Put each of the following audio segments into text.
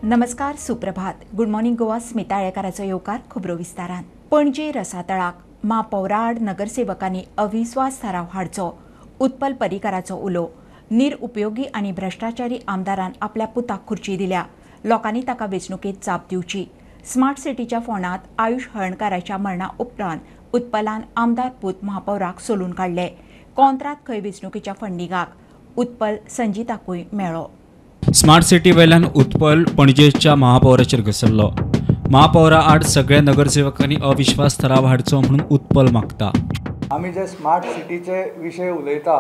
नमस्कार, सुप्रभात. Good morning Goa. Smita येळकाराचो येवकार खबरो विस्तारान. पणजे रसातळाक महापौरा आड नगरसेवकांनी अविश्वास थाराव हाडचो. उत्पल पर्रीकाराचो उलो. निरउपयोगी आनी भ्रष्टाचारी आमदारान आपल्या पुताक खुर्ची दिल्या. लोकांनी ताका वेंचणुकेत जाप दिवची. स्मार्ट सिटीच्या फोंडांत आयुष हळणकाराच्या मरणा उपरांत उत्पलान आमदार पूत महापौराक सोलून काडले. कोंत्रात खंय वेंचणुकेच्या फंडिगाक उत्पल संजिताकूय मेळ्ळो. स्मार्ट सिटी वेल्यान उत्पल पणजेच्या महापौराचेर घसरलो. महापौरा आड सगळ्या नगरसेवकांनी अविश्वास थाराव हाडचो म्हणून उत्पल मागता. आमी जे स्मार्ट सिटीचे विशय उलयता,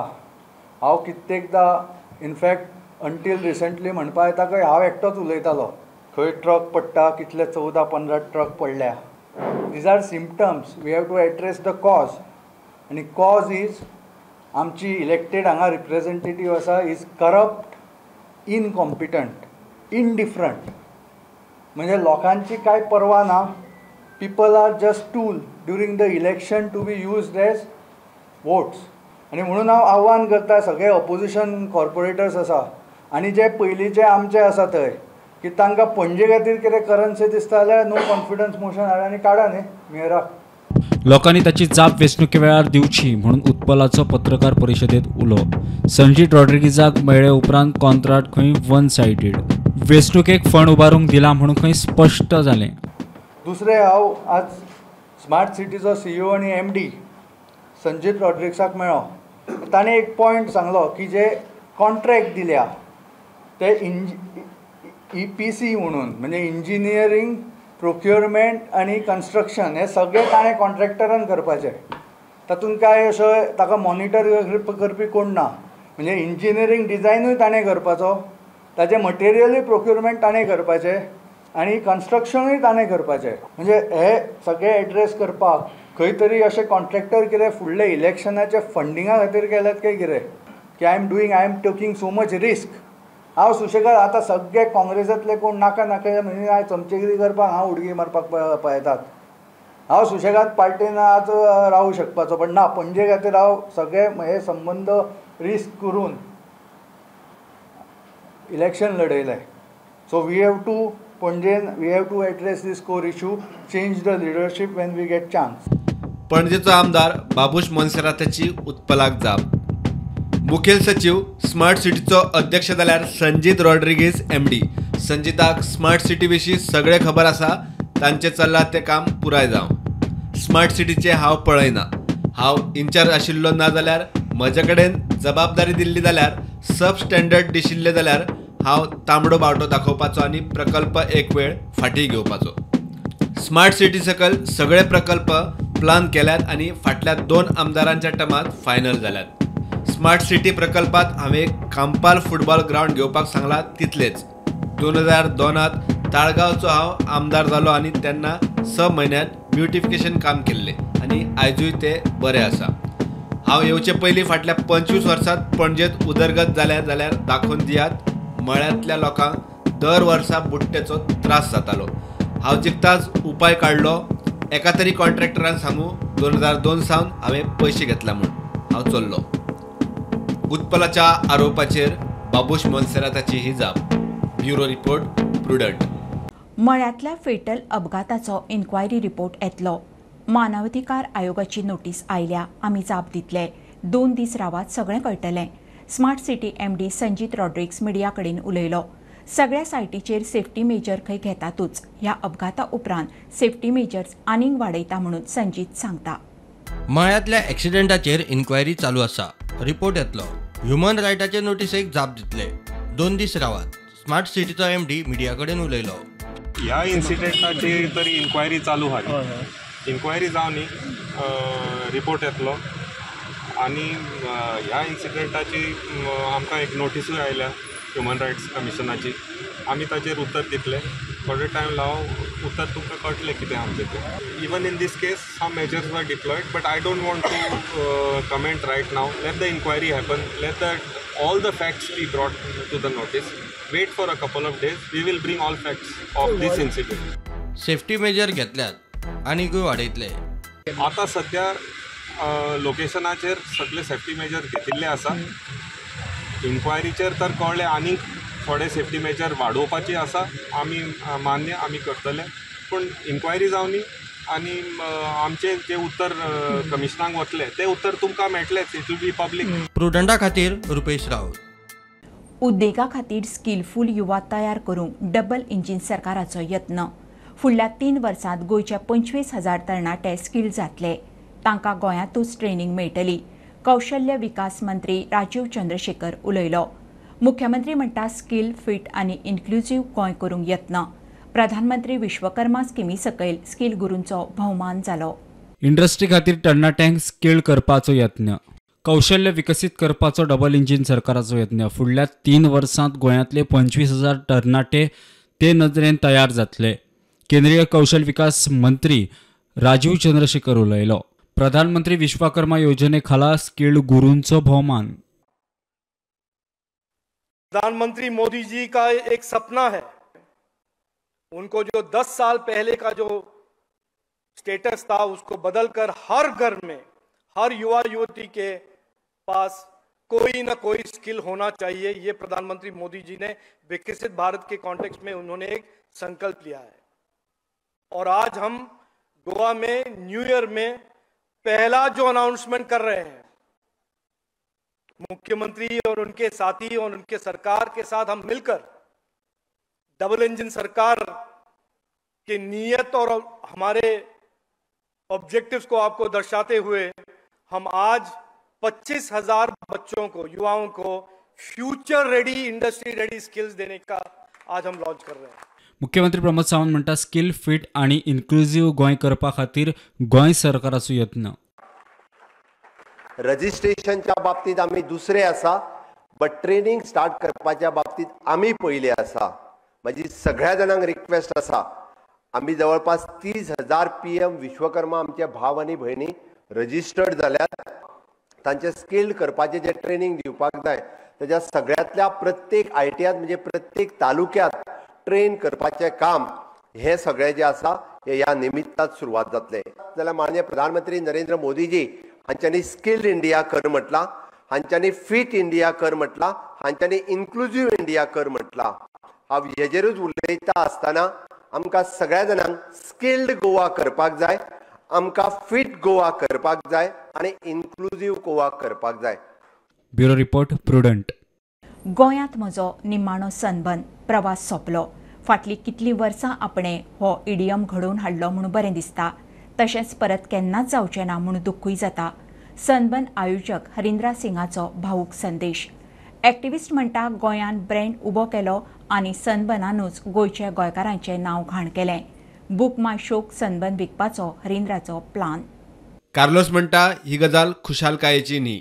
हांव कित्येकदां इनफॅक्ट अंटील रिसंटली म्हणपा येता खंय हांव एकटोच उलयतालो. खंय ट्रक पडटा, कितले 14-15 ट्रक पडल्या. These are symptoms. We have to address the cause. आनी कॉज इज आमची इलेक्टेड हांगा रिप्रेझेंटेटीव आसा इज करप्ट, इनकॉम्पिटंट, इनडिफरंट. म्हणजे लोकांची काय पर्वा ना. People are just tool during the election to be used as votes. आनी म्हणून हांव आव्हान करता सगळे ऑपोजिशन कॉर्पोरेटर्स आसा आनी जे पयलींचे आमचे आसा थंय की तांकां पणजे खातीर कितें करन्सी दिसता जाल्यार नो कॉन्फिडन्स मोशन हाडा आनी काडा न्ही मेयराक. लोकांनी ताची जाप वेंचणुके वेळार दिवची म्हणून उत्पलाचो पत्रकार परिशदेत उलो. संजीत रॉड्रिगीजाक मेळ्ळे उपरांत कॉन्ट्रॅक्ट खंय वन सायडेड. वेंचणुकेक फंड उबारूंक दिला म्हणून खंय स्पश्ट जालें. दुसरें, हांव आज स्मार्ट सिटीचो CEO आनी MD संजीत रॉड्रिग्साक मेळ्ळो. ताणें एक पॉयंट सांगलो की जे कॉन्ट्रॅक्ट दिल्या ते EPC म्हणून म्हणजे इंजिनियरींग, प्रोक्युरमेंट आनी कन्स्ट्रक्शन हे सगळे ताणें कॉन्ट्रॅक्टरान करपाचें. तातूंत काय अशें ताका मॉनिटर करपी कोण ना. म्हणजे इंजिनियरींग डिझायनूय ताणें करपाचो, ताचें मटेरियलूय प्रोक्युरमेंट ताणें करपाचें आनी कन्स्ट्रक्शनूय ताणें करपाचें. म्हणजे हे सगळे एड्रेस करपाक खंय तरी अशे कॉन्ट्रॅक्टर कितें फुडले इलेक्शनाच्या फंडिंगा खातीर केल्यात काय कितें की I am taking so much risk. हांव सुशेगाद आतां सगळे काँग्रेसांतले कोण नाका म्हणजे हांव चमचेगिरी करपाक हांव उडकी मारपाक पळयतात. हांव सुशेगाद पार्टीन आज रावू शकपाचो, पण ना, पणजे खातीर हांव सगळे हे संबंद रिस्क करून इलेक्शन लढयलें. सो वी हॅव टू पणजेन we have to address this core issue, change the leadership when we get chance. पणजेचो आमदार बाबूश मोन्सेराताची उत्पलाक जाप. मुखेल सचिव स्मार्ट सिटीचो अध्यक्ष जाल्यार संजीत रॉड्रिगीज MD. संजीताक स्मार्ट सिटी विशीं सगळें खबर आसा. तांचें चल्लां तें काम पुराय जावं. स्मार्ट सिटीचें हांव पळयना. हांव इन्चार्ज आशिल्लो ना जाल्यार म्हजे कडेन जबाबदारी दिल्ली जाल्यार सब स्टँडर्ड दिशिल्ले जाल्यार हांव तांबडो बावटो दाखोवपाचो आनी प्रकल्प एक वेळ फाटीं घेवपाचो. स्मार्ट सिटी सकयल सगळे प्रकल्प प्लान केल्यात आनी फाटल्या 2 आमदारांच्या टर्मात फायनल जाल्यात. स्मार्ट सिटी प्रकल्पात हांवें कांपाल फुटबॉल ग्रावंड घेवपाक सांगला तितलेच. 2002त ताळगांवचो हांव आमदार जालो आनी तेन्ना 6 म्हयन्यांत ब्युटिफिकेशन काम केल्लें आनी आयजूय ते बरें आसा. हांव येवचे पयलीं फाटल्या 25 वर्सांत पणजेंत उदरगत जालें जाल्यार दाखोवन दियात. मळ्यांतल्या लोकांक दर वर्सा बुट्टेचो त्रास जातालो. हांव जिखताच उपाय काडलो. एका तरी कॉन्ट्रॅक्टरान सांगू 2002 सावन हांवें पयशे घेतला म्हूण हांव चल्लो. उत्पलाच्या आरोपाचेर बाबूश मोन्सेराताची ही जाप. Bureau report, Prudent. मळ्यांतल्या फेटल अपघाताचो इन्क्वायरी रिपोर्ट येतलो. मानवाधिकार आयोगाची नोटीस आयल्या. आमी जाप दितले. 2 दीस रावात सगळें कळटलें. Smart city MD Sanjeet Rodrigues media कडेन उलयलो. सगळ्या सायटीचेर सेफ्टी मेजर खंय घेतातूच. ह्या अपघाता उपरांत सेफ्टी मेजर्स आनीक वाडयता म्हणून संजीत सांगता. मळ्यांतल्या एक्सिडेंटाचेर इन्क्वायरी चालू आसा. रिपोर्ट येतलो. ह्युमन रायटाचे नोटीसेक जाप दितले. 2 दीस रावात. स्मार्ट सिटीचो MD मिडिया कडेन उलयलो. ह्या इन्सिडेंटाची तरी इन्क्वायरी चालू आहा. इन्क्वायरी जावनी रिपोर्ट येतलो आनी ह्या इन्सिडेंटाची आमकां एक नोटीसूय आयल्या ह्युमन रायट्स कमिशनाची. आमी ताचेर उत्तर दितले. थोडे टायम लावन उत्तर तुमकां कळटलें कितें आमचें तें. Even in this case some measures were deployed, but I don't want to comment right now. Let the inquiry happen. Let the all the facts be brought to the notice. Wait for a couple of days. We will bring all facts of this incident. Safety major घेतल्यात आनीकूय वाडयतले. आता सध्या लोकेशनाचेर सगळे safety major घेतिल्ले आसा. इन्क्वायरीचेर तर कळ्ळें आनीक थोडे सेफ्टी मेजर वाडोवपाचे आसा आमी मान्य आमी करतले पूण इन्क्वायरी जावनी आनी आमचे जे उत्तर कमिशनाक वतले ते उत्तर तुमकां मेळटलेच इट विल बी पब्लीक. प्रुडंटा खातीर रुपेश राऊत. उद्देगा खातीर स्किलफूल युवा तयार करूंक डबल इंजिन सरकाराचो यत्न. फुडल्या 3 वर्सांत गोंयचे 25,000 तरणाटे स्किल जातले. तांकां गोंयांतूच ट्रेनिंग मेळटली. कौशल्य विकास मंत्री राजीव चंद्रशेखर उलयलो. मुख्यमंत्री म्हणटा स्किल फिट आनी इन्क्लुझिव्ह गोंय करूंक यत्न. प्रधानमंत्री विश्वकर्मा स्किमी सकयल स्किल गुरूंचो भोवमान जालो. इंडस्ट्री खातीर तरणाट्यांक स्किल्ड करपाचो यत्न. कौशल्य विकसीत करपाचो डबल इंजिन सरकाराचो यत्न. फुडल्या 3 वर्सांत गोंयांतले 25,000 तरणाटे ते नदरेन तयार जातले. केंद्रीय कौशल्य विकास मंत्री राजीव चंद्रशेखर उलयलो. प्रधानमंत्री विश्वकर्मा योजने खाला स्किल्ड गुरूंचो भोवमान. प्रधानमंत्री मोदी जी का एक सपना है, उनको जो 10 साल पहले का जो स्टेटस था उसको बदलकर हर घर में हर युवा युवती के पास कोई ना कोई स्किल होना चाहिए. ये प्रधानमंत्री मोदी जी ने विकसित भारत के कॉन्टेक्स्ट में उन्होंने एक संकल्प लिया है और आज हम गोवा में न्यू ईयर में पहला जो अनाउंसमेंट कर रहे हैं, मुख्यमंत्री और उनके साथी और उनके सरकार के साथ हम मिलकर डबल इंजन सरकार की नीयत और हमारे ऑब्जेक्टिव्स को आपको दर्शाते हुए हम आज 25,000 बच्चों को, युवाओं को future ready, industry ready skills देने का आज हम लॉन्च कर रहे हैं. मुख्यमंत्री प्रमोद सावंत म्हणटा स्किल फिट आनी इन्क्लुझिव्ह गोंय करपा खातीर गोंय सरकाराचो यत्न. रजिस्ट्रेशनच्या बाबतीत आमी दुसरे आसा, बट ट्रेनिंग स्टार्ट करपाच्या बाबतीत आमी पयले आसा. माझी सगळ्या जाणांक रिक्वेस्ट आसा, आमी जवळपास 30,000 PM विश्वकर्मा आमचे भाव आनी भयणी रजिस्टर्ड जाल्यात. तांचे स्किल्ड करपाचे जे ट्रेनिंग दिवपाक जाय त्याच्या सगळ्यातल्या प्रत्येक ITआत म्हणजे प्रत्येक तालुक्यात ट्रेन करपाचे काम हे सगळे जे आसा हे ह्या निमित्तात सुरवात जातले. जाल्यार माननीय प्रधानमंत्री नरेंद्र मोदीजी हांच्यांनी स्किल्ड इंडिया कर म्हटला, हांच्यांनी फिट इंडिया कर म्हटला, हांच्यांनी इन्क्लुझिव्ह इंडिया कर म्हटला. हांव हेजेरूच उलयता आसतना आमकां सगळ्या जाणांक स्किल्ड गोवा करपाक जाय, आमकां फिट गोवा करपाक जाय आनी इन्क्लुझिव्ह गोवा करपाक जाय. Bureau report prudent. गोंयांत म्हजो निमाणो सनबर्न प्रवास सोंपलो. फाटलीं कितलीं वर्सां आपणे हो इडियम घडोवन हाडलो म्हणून बरें दिसता. तशेंच परत केन्नाच जावचें ना म्हणून दुख्खूय जाता. सनबर्न आयोजक हरिंद्रा सिंगाचो भावूक संदेश. एक्टिविस्ट म्हणटा गोंयान ब्रँड उबो केलो आनी सनबर्नानूच गोंयच्या गोंयकारांचें नांव घाण केलें. बूक माय शोक सनबर्न विकपाचो हरिंद्राचो प्लान. कार्लोस म्हणटा ही गजाल खुशालकायेची न्ही.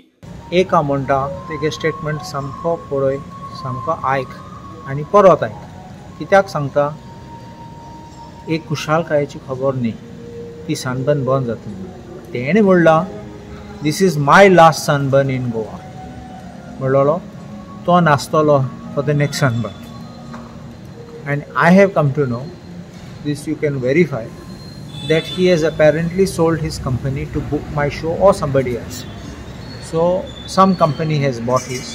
एका म्हणटा तेगे स्टेटमेंट सामको पळय, सामको आयक आनी परत आयक. कित्याक सांगता, एक खुशालकायेची खबर न्ही, ती सनबर्न बंद जातली. तेणें म्हणलां this is my last Sunburn in Goa. म्हणलोलो तो नासतलो for the next Sunburn. And I have come to know, this you can verify, that he has apparently sold his company to Book My Show or somebody else. So some company has bought his.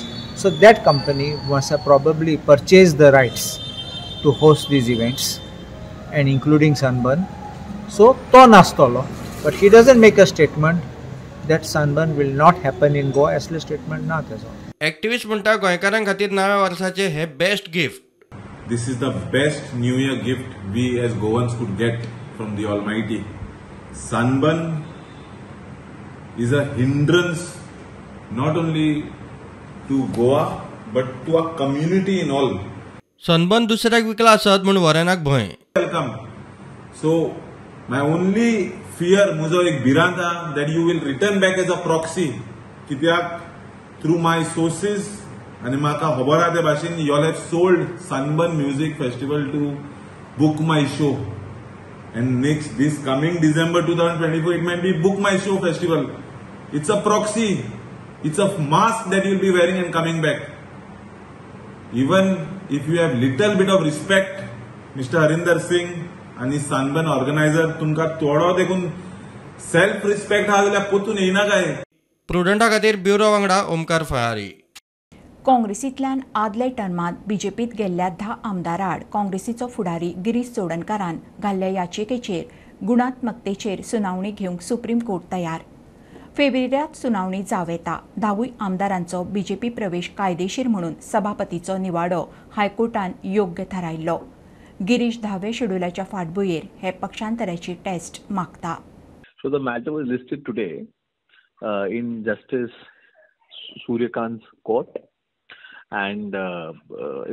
So that company must have probably purchased the rights to host these events and including Sunburn. So to nastolo, but he doesn't make a statement that Sunburn will not happen in Goa. असले statement ना त्याचा. Activist म्हणटा गोंयकारां खातीर नव्या वर्साचे हे best gift. This is the best New Year gift we as Goans could get from the Almighty. Sunburn is a hindrance not only to Goa but to our community in all. Sunburn दुसऱ्याक विकला आसत म्हणून वरेनाक भंय. Welcome. So my only fear, म्हजो एक भिरांत आहा that you will return back as a proxy. कित्याक through my sources आणि म्हाका खबर आहा ते भाशेन you all have sold Sunburn Music Festival to Book My Show, and next this coming December 2024 it might be Book My Show Festival. It's a proxy, it's a mask that you'll be wearing and coming back. Even if you have little bit of respect, Mr. Harinder Singh आणि Sunburn organizer, तुमका थोडो देखून self respect आहा जाल्यार पोतून येना काय. प्रुडंटा खातीर bureau वांगडा ओमकार फळारी. काँग्रेसींतल्यान आदले टर्मात बीजेपीत गेल्ल्या 10 आमदारां आड काँग्रेसीचो फुडारी गिरीश चोडणकारान घाल्ल्या याचिकेचेर गुणात्मकतेचेर सुनावणी घेवंक सुप्रीम कोर्ट तयार. फेब्रुवारीत सुनावणी जावं येता. 10 आमदारांचो बीजेपी प्रवेश कायदेशीर म्हणून सभापतीचो निवाडो हायकोर्टान योग्य थारायल्लो. गिरीश 10व्या शेड्युलाच्या फाटभुंयेर हे पक्षांतराची टेस्ट मागता. So the matter was listed today in Justice Suryakant's court, and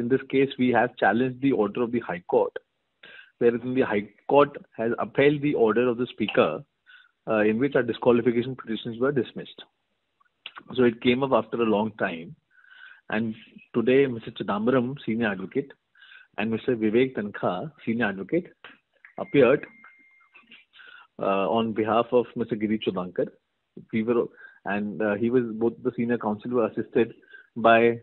in this case we have challenged the order of the High Court, wherein the High Court has upheld the order of the Speaker in which our disqualification petitions were dismissed. So it came up after a long time, and today Mr. Chidambaram, senior advocate, and Mr. Vivek Tankha, senior advocate, appeared on behalf of Mr. Girish Chodankar. He was both the senior counsel were assisted by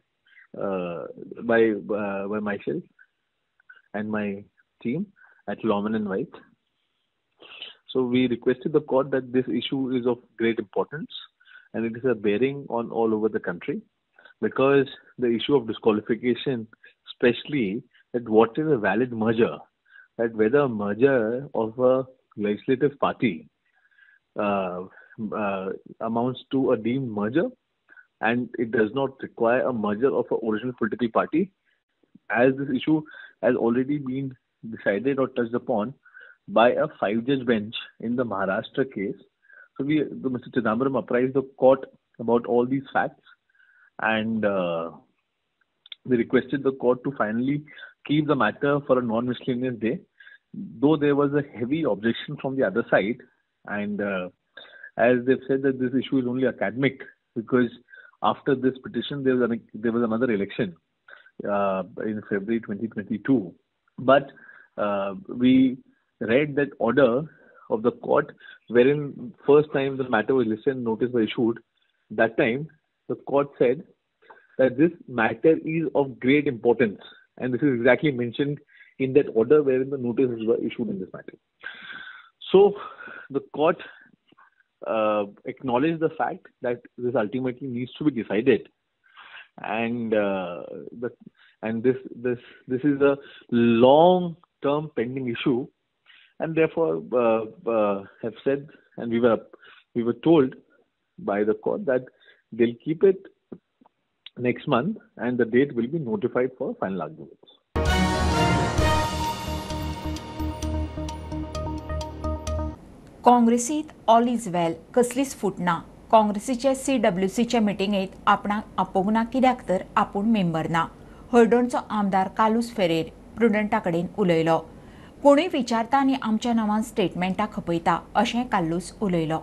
myself and my team at Lawman and White. So we requested the court that this issue is of great importance and it is a bearing on all over the country, because the issue of disqualification, especially that what is a valid merger, that whether a merger of a legislative party amounts to a deemed merger, and it does not require a merger of an original political party, as this issue has already been decided or touched upon by a 5-judge bench in the Maharashtra case. So Mr. Chidambaram apprised the court about all these facts, and we requested the court to finally keep the matter for a non-miscellaneous day, though there was a heavy objection from the other side, and as they've said that this issue is only academic, because after this petition there was another election in February 2022. But we read that order of the court, wherein first time the matter was listed and notice was issued. That time the court said that this matter is of great importance, and this is exactly mentioned in that order wherein the notices were issued in this matter. So the court acknowledged the fact that this ultimately needs to be decided, and this is a long-term pending issue, and therefore have said, and we were told by the court that they'll keep it next month, and the date will be notified for final arguments. काँग्रेसीत all is well कसलीच फूट ना. काँग्रेसीचे CWCचे मिटिंगेत आपणाक आपोवना कित्याक तर आपूण member ना. हळडणचो आमदार कालूस फेरेर प्रुडंटा कडेन उलयलो. कोणूय विचारता आनी आमच्या नांवान स्टेटमेंटां खपयता अशें कालूस उलयलो.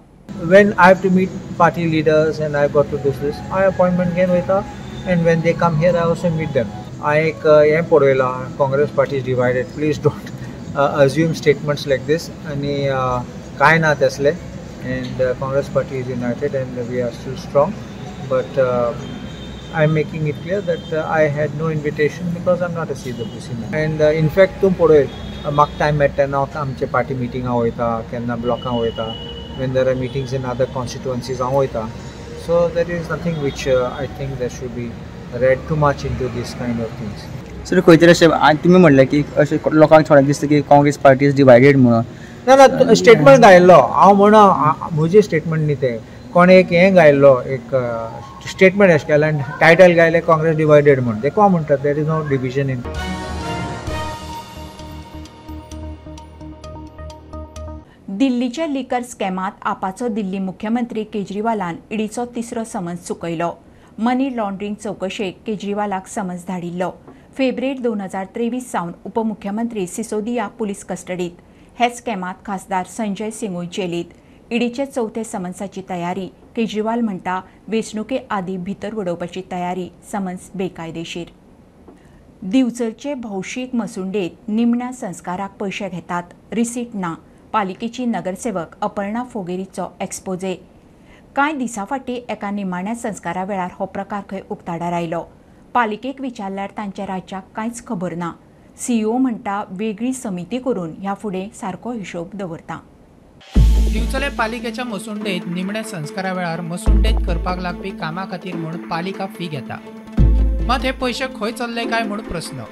When I have to meet party leaders and I got to do this, I appointment घेवन वयता, and when they come here I also meet them. एक हें पळयलां, Congress party is divided. Please don't assume statements like this. आनी काय ना तसले, and Congress party is united and we are still strong, but I am making it clear that I had no invitation because I am not a CWC member. And in fact तुम पळय, म्हाका time मेळटा तेन्ना आमचे party मिटिंगां वयता, केन्ना ब्लॉकां वयता, when there are meetings in other constituencies हांव वयता. So there is nothing which I think there should be read too much into this kind of things. Sir खंय तरी अशें तुमी म्हणलें की अशें लोकांक थोड्यांक दिसता की काँग्रेस पार्टी इज डिवायडेड म्हणून. ना स्टेटमेंट घायल्लो हांव म्हणा, म्हजें स्टेटमेंट न्ही तें, कोणें एक हें घायल्लो, एक स्टेटमेंट अशें केलें आनी टायटल घायलें काँग्रेस डिवायडेड म्हणून. देखो हांव म्हणटा there is no division in. दिल्लीच्या लिकर स्कॅमात आपाचो दिल्ली मुख्यमंत्री केजरीवालान ईडीचो 3रो समन्स चुकयलो. मनी लॉन्ड्रिंग चौकशेक केजरीवालाक समन्स धाडिल्लो. फेब्रुवारी 2023 सावन उपमुख्यमंत्री सिसोदिया पुलीस कस्टडीत. हे स्कॅमात खासदार संजय सिंगूय जेलीत. ईडीचे 4थे समन्साची तयारी. केजरीवाल म्हणटा वेंचणुके आदी भितर उडोवपाची तयारी. समन्स बेकायदेशीर. दिवचरचे भौशीक मसुंडेत निमण्या संस्काराक पयशे घेतात. रिसीट ना. पालिकेची नगरसेवक अपर्णा फोगेरीचो एक्सपोजे. कांय दिसां फाटीं एका निमाण्या संस्कारा वेळार हो प्रकार खंय उक्ताडार आयलो. पालिकेक विचारल्यार तांच्या राज्याक कांयच खबर ना. सीईओ म्हणटा वेगळी समिती करून ह्या फुडें सारको हिशोब दवरता. दिवचले पालिकेच्या मसुंडेत निमण्या संस्कारा वेळार मसुंडेत करपाक लागपी कामा खातीर म्हूण पालिका फी घेता. मात हे पैसे खंय चल्ले काय म्हणून प्रश्न.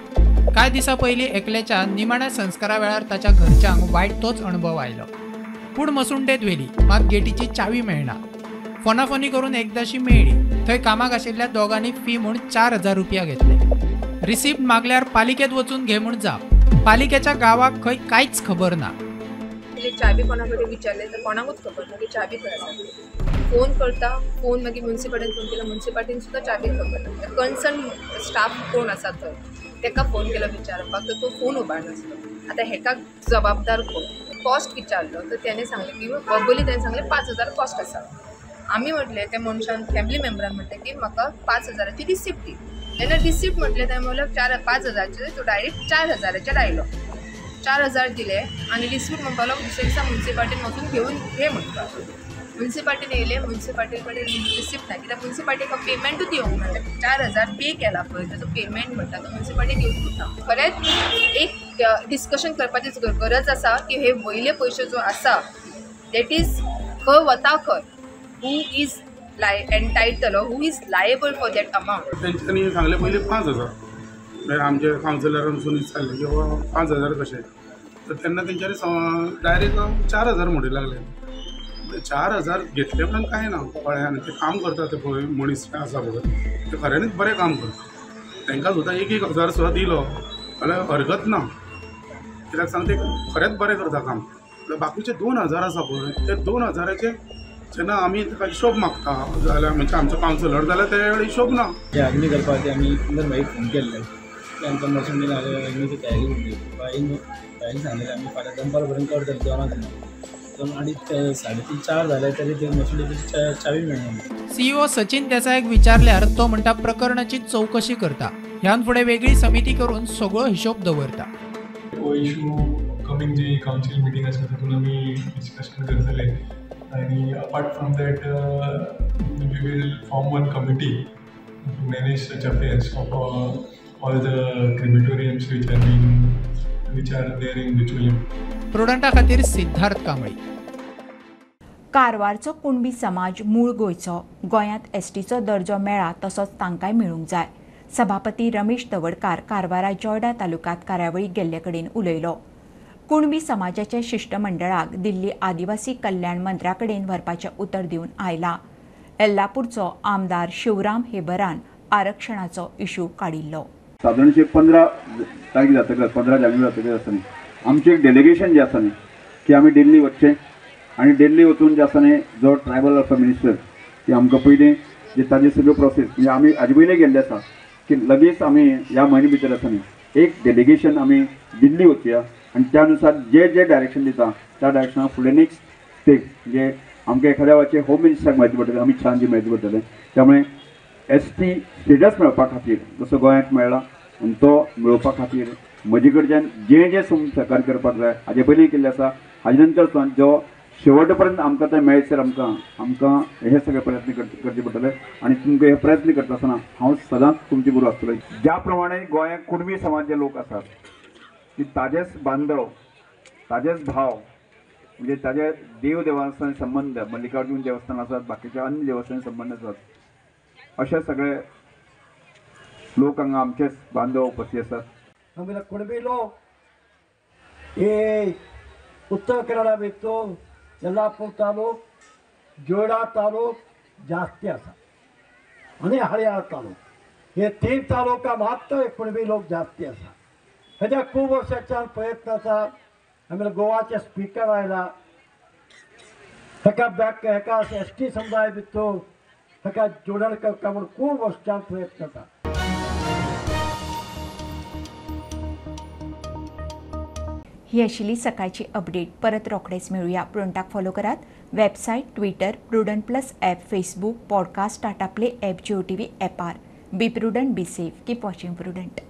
कांय दिसा पयलीं एकल्याच्या निमाण्या संस्कारा वेळार ताच्या घरच्यांक वायट तोच अणभव आयलो. पूण मसुंडेत व्हेली मात गेटीची चावी मेळना. फोनाफोनी करून एकदाशी मेळ्ळी. थंय कामाक आशिल्ल्या दोगांनी फी म्हूण 4,000 रुपया घेतले. रिसिप्ट मागल्यार पालिकेत वचून घे म्हूण जाप. पालिकेच्या गावाक खंय कांयच खबर ना. चावी कोणा कडेन विचारले तर कोणाकूच खबर ना की चावी खंय आसा. फोन करता, फोन मागीर म्युन्सिपाल्टीन फोन केला, म्युन्सिपाल्टीन सुद्दां चावी खबर ना. कन्सर्न स्टाफ कोण आसा थंय ताका फोन केलो विचारपाक तर तो फोन उबारनासलो. आतां हेका जबाबदार कोण. कॉस्ट विचारलो तर त्याने सांगले की वर्बली त्याने सांगले 5,000 कॉस्ट आसा. आमी म्हटले त्या मनशान फॅमिली मेंबरान म्हटलें की म्हाका 5,000ची रिसिप्ट दी. तेन्ना रिसिप्ट म्हटलें तें म्हणल्यार 5,000चे तो डायरेक्ट 4,000चे लायलो. 4,000 दिले आणि रिसिप्ट म्हणपाक दुसऱ्या दिसा म्युन्सिपाल्टीन वचून घेवन घे म्हणटा. म्युन्सिपाल्टीन येयले, म्युन्सिपाल्टी कडेन रिसिप्ट ना कित्याक म्युन्सिपाल्टीक पेमेंटूच दिवंक ना. 4,000 पे केला पळय ताचो पेमेंट म्हणटा तो म्युन्सिपाल्टी दिवंक ना. खरेंच एक डिस्कशन करपाची गरज आसा की हे वयले पयशे जो आसा दॅट इज खंय वता खंय. Who is entitle who is liable for that amount. तेंच्यांनी सांगले पयलीं 5,000. आमचे कावन्सिलरान सुनील सांगले की 5,000 कशें. तर तेन्ना तेंच्यांनी डायरेक्ट 4,000 म्हणूंक लागले. 4,000 घेतले पण कांय ना. कळ्ळें ते काम करता ते पळय मनीस आसा पळय ते खऱ्यांनीच बरें काम करता. तांकां सुद्दां 1,000 सुद्दां दिलो जाल्यार हरकत ना. कित्याक सांग ते खरेंच बरें करता काम. बाकीचे 2,000 आसा पळय ते 2,000चे जेन्ना आमी ताका हिशोब मागता जाल्यार म्हणजे आमचो कावन्सिलर जाल्यार ते हिशोब ना. जे अग्नी करपाक ते आमी मागीर फोन केल्ले की आमकां मशीन अग्नीची तयारी उरली. बाईन सांगलें आमी फाल्यां दनपार पर्यंत करतले 2 आनी 3:30 4 जाले तरी ते मशिनीची चावी मेळना. सीईओ सचिन देसायक विचारल्यार तो म्हणटा प्रकरणाची चौकशी करता. ह्यान फुडें वेगळी समिती करून सगळो हिशोब दवरता. हो इशू कमिंग जी कावन्सील मिटींग आसा तातूंत आमी डिस्कशन करतले. आणि apart from that we will form one committee to manage such affairs of all the crematoriums which are there in Bicholiam. प्रुडंटा खातीर सिद्धार्थ कांबळी. कारवारचो कुणबी समाज मूळ गोंयचो. गोंयांत एसटीचो दर्जो मेळ्ळा तसोच तांकांय मेळूंक जाय. सभापती रमेश तवडकार कारवारा जोयडा तालुक्यांत कार्यावळीक गेल्ले कडेन उलयलो. कुणबी समाजाच्या शिष्टमंडळाक दिल्ली आदिवासी कल्याण मंत्र्या कडेन व्हरपाचें उतर दिवन आयला. येल्लापूरचो आमदार शिवराम हेबरान आरक्षणाचो इशू काडिल्लो. साधारणशे 15 तारीख जातकच 15 जानेवारी जातकच आसा न्ही आमचें एक डेलिगेशन जें आसा न्ही की आमी दिल्ली वचचें आनी दिल्ली वचून जें आसा न्ही जो ट्रायबल अफेअर मिनिस्टर ती आमकां पयलीं जे ताजी सगळ्यो प्रोसेस म्हणजे आमी हाजे पयलीं गेल्ले आसा की लगेच आमी ह्या म्हयने भितर आसा न्ही एक डेलिगेशन आमी दिल्ली वचुया आनी त्या अनुसार जे जे डायरेक्शन दिता त्या डायरेक्शना फुडें नेक्स्ट स्टेप म्हणजे आमकां एखाद्या वेळाचेर होम मिनिस्टराक म्हायती पडटलें अमित शाहांची म्हायती पडटलें. त्यामुळे एसटी स्टेटस मेळपा खातीर जसो गोंयांत मेळ्ळा आनी तो मेळोवपा खातीर म्हजे कडच्यान जें जें सहकार्य करपाक जाय हाजे पयलीं केल्लें आसा. हाजे नंतर जो शेवट पर्यंत आमकां तें मेळसर आमकां हे सगळे प्रयत्न करचे पडटले आनी तुमकां हे प्रयत्न करता आसतना हांव सदांच तुमचे बरोबर आसतलो. ज्या प्रमाणे गोंयांत कुणबी समाज जे लोक आसात की ताजेच बांदव ताजेच भाव म्हणजे ताजे देव देवस्थान संबंध मल्लिकार्जुन देवस्थान आसात बाकीच्या अन्य देवस्थान संबंध आसात अशे सगळे लोक हांगा आमचेच बांदव उपस्थित आसात. आमगे कुणबी लोक हे उत्तर कन्नडा भितर येल्लापूर तालूक जोयडा तालूक जास्ती आसा आनी हळयाळ तालूक हे 3 तालुका मात्र कुणबी लोक जास्ती आसा. हेज्या खूब वर्सांच्यान प्रयत्न आसा. आमगे गोवाचे स्पिकर आयला हेका एसटी समुदाय भितर हेका जोडण करता म्हणून खूब वर्सांच्यान प्रयत्न आसा. ही आशिल्ली सकाळची अपडेट. परत रोखडेच मेळुया. प्रुडंटाक फॉलो करात. Website, Twitter, Prudent plus app, Facebook, podcast, Tata play app, Jio TV ॲपार. Be Prudent, be safe. Keep watching prudent.